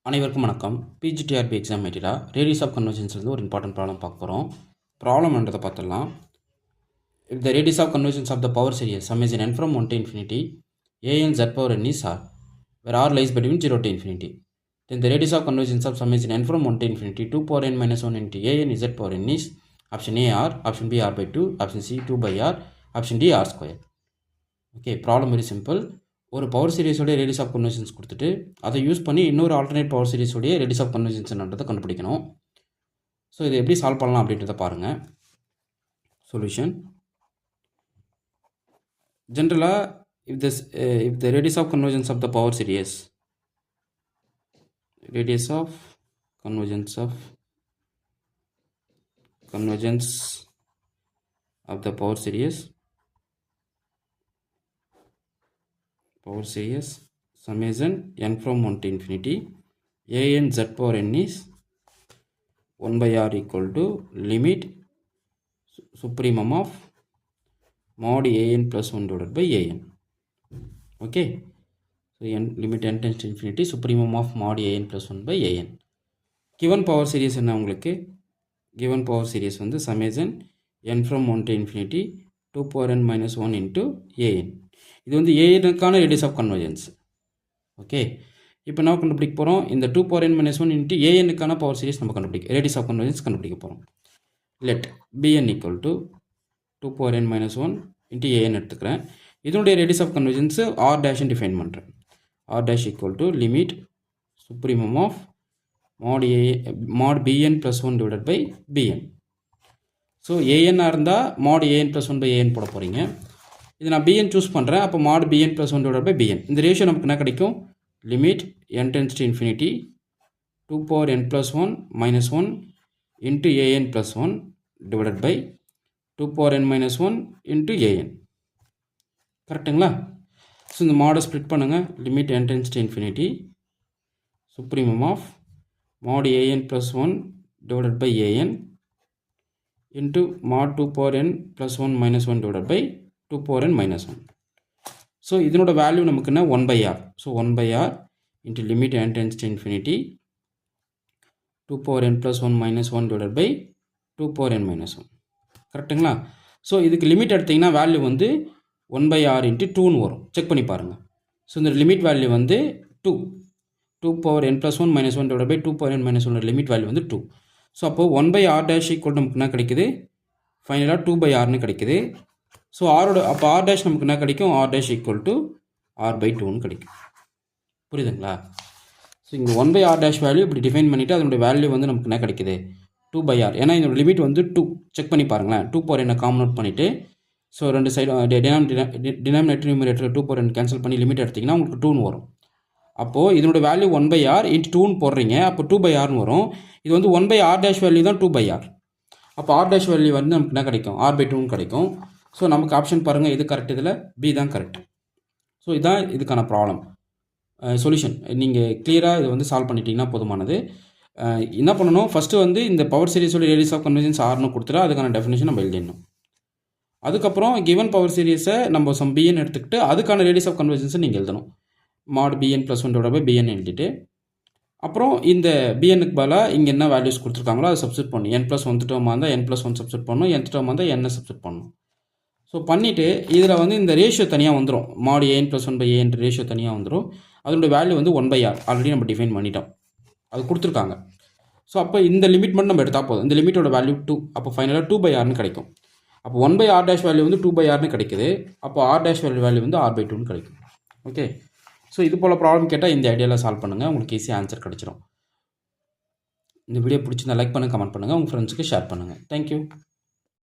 அனைவருக்கும் வணக்கம். PGTRB exam material radius of கன்வர்ஜென்ஸ்லேருந்து ஒரு இம்பார்ட்டன்ட் ப்ராப்ளம் பார்க்க போகிறோம். ப்ராப்ளம்ன்றதை பார்த்துடலாம். If the radius of convergence of the power series sum is n from 1 to infinity an z power n is r, where r lies between 0 to infinity. Then the radius of convergence of sum is n from 1 to infinity 2 power n minus 1 into an z power n is option A r, option B r by 2, option C 2 by r, option D r square. Okay, problem very simple. ஒரு power சீரிஸோடைய radius of convergence கொடுத்துட்டு அதை use பண்ணி இன்னொரு alternate power சீரிஸோடைய radius of கன்வர்ஜென்ஸ்ன்றதை கண்டுபிடிக்கணும். So இதை எப்படி solve பண்ணலாம் அப்படின்றத பாருங்கள். சொல்யூஷன் ஜென்ரலாக if the radius of convergence of the power series summation n from 1 to infinity an z power n is 1 by r equal to limit supremum of mod an plus 1 divided by an. Okay, so limit n tends to infinity supremum of mod an plus 1 by an. given power series என்ன உங்களுக்கு? given power series வந்து summation n from 1 to infinity 2 power n minus 1 into an. இது வந்து ஏனுக்கான radius of convergence. Okay, இப்போ நம்ம கண்டுபிடிக்க போகிறோம் இந்த 2 power n minus 1 into ஏனுக்கான பவர் சீரிஸ் நம்ம ரேடியஸ் ஆஃப் கன்வர்ஜென்ஸ் கண்டுபிடிக்க போகிறோம். Let bn equal to 2 power n minus 1 into an எடுத்துக்கிறேன். இதனுடைய radius of convergence r dash define பண்ணுறேன். r dash equal to limit supremum of mod bn plus 1 divided by bn. So an இருந்தால் mod an plus 1 by an போட போகிறீங்க. இது நான் bn choose பண்ணுறேன். அப்போ mod bn plus 1 divided by bn. இந்த ratio நமக்கு என்ன கிடைக்கும்? Limit n tends to infinity 2 power n plus 1 minus 1 into an plus 1 divided by 2 power n minus 1 into an. கரெக்டுங்களா? ஸோ இந்த மாடை ஸ்ப்ளிட் பண்ணுங்கள். Limit n tends to infinity supremum of mod an plus 1 divided by an into mod 2 power n plus 1 minus 1 divided by 2 power n minus 1. So இதனோட value நமக்கு என்ன? 1 by r. So 1 by r into limit n tends to infinity 2 power n plus 1 minus 1 divided by 2 power n minus 1. கரெக்டுங்களா? So இதுக்கு limit எடுத்திங்கன்னா value வந்து 1 by r into 2ன்னு வரும். Check பண்ணி பாருங்கள். ஸோ இந்த லிமிட் வேல்யூ வந்து 2 power n plus 1 minus 1 divided by 2 power n minus 1 limit value வந்து 2. ஸோ அப்போது 1 by r dash ஈக்குவல் நமக்கு என்ன கிடைக்குது? ஃபைனலாக 2 by rன்னு கிடைக்குது. ஸோ அப்போ r dash நமக்கு என்ன கிடைக்கும்? r dash equal to r by 2ன்னு கிடைக்கும். புரியுதுங்களா? ஸோ இங்கே 1 by r dash வேல்யூ இப்படி டிஃபைன் பண்ணிவிட்டு அதனுடைய வேல்யூ வந்து நமக்கு என்ன கிடைக்குது? 2 by r. ஏன்னா இதோட லிமிட் வந்து 2. செக் பண்ணி பாருங்களேன். 2 power n காமன் அவுட் பண்ணிவிட்டு ஸோ ரெண்டு side denominator numerator 2 power n cancel பண்ணி லிமிட் எடுத்திங்கன்னா உங்களுக்கு 2ன்னு வரும். அப்போது இதனோட வேல்யூ 1 by r இன்ட்டு 2ன்னு போடுறீங்க. அப்போ 2 by rன்னு வரும். இது வந்து 1 by r dash வேல்யூ தான் 2 by r. அப்போ r dash வேல்யூ வந்து நமக்கு என்ன கிடைக்கும்? r by 2ன்னு கிடைக்கும். ஸோ நமக்கு ஆப்ஷன் பாருங்கள், இது கரெக்ட், இதில் பி தான் கரெக்ட். ஸோ இதுதான் இதுக்கான ப்ராப்ளம் சொல்யூஷன். நீங்கள் கிளியராக இதை வந்து சால்வ் பண்ணிட்டீங்கன்னா போதுமானது. என்ன பண்ணணும்? ஃபஸ்ட்டு வந்து இந்த பவர் சீரிஸோட ரேடியஸ் ஆஃப் கன்வர்ஜென்ஸ் ஆர்னு கொடுத்துட்டு அதுக்கான டெஃபினேஷன் நம்ம எழுதிடணும். அதுக்கப்புறம் கிவன் பவர் சீரிஸை நம்ம சம் bn எடுத்துக்கிட்டு அதுக்கான ரேடியஸ் ஆஃப் கன்வர்ஜென்ஸை நீங்கள் எழுதணும். mod bn plus 1 divided by bn எழுதிட்டு அப்புறம் இந்த bnக்கு பதிலாக இங்கே என்ன வேல்யூஸ் கொடுத்துருக்காங்களோ அதை சப்ஸ்டிட் பண்ணணும். n plus 1 டேர்மாக இருந்தால் n plus 1 சப்ஸ்டிட் பண்ணணும், n டேர்மாக இருந்தால் n சப்ஸ்டிட் பண்ணணும். ஸோ பண்ணிவிட்டு இதில் வந்து இந்த ரேஷியோ தனியாக வந்துடும். mod an plus 1 by a ratio தனியாக வந்துடும். அதோட வேல்யூ வந்து 1 by r ஆல்ரெடி நம்ம டிஃபைன் பண்ணிட்டோம், அது கொடுத்துருக்காங்க. ஸோ அப்போ இந்த லிமிட் மட்டும் நம்ம எடுத்தால் போதும். இந்த லிமிட்டோட வேல்யூ 2. அப்போ ஃபைனலாக 2 by rன்னு கிடைக்கும். அப்போ 1 by r dash வேல்யூ வந்து 2 by rன்னு கிடைக்குது. அப்போ r dash வேல்யூ வந்து r by 2ன்னு கிடைக்கும். ஓகே, ஸோ இது போல் ப்ராப்ளம் கேட்டால் இந்த ஐடியாவில் சால்வ் பண்ணுங்கள். உங்களுக்கு ஈஸியாக ஆன்சர் கிடச்சிரும். இந்த வீடியோ பிடிச்சிருந்தா லைக் பண்ணுங்கள், கமெண்ட் பண்ணுங்கள், உங்கள் ஃப்ரெண்ட்ஸுக்கு ஷேர் பண்ணுங்கள். தேங்க்யூ.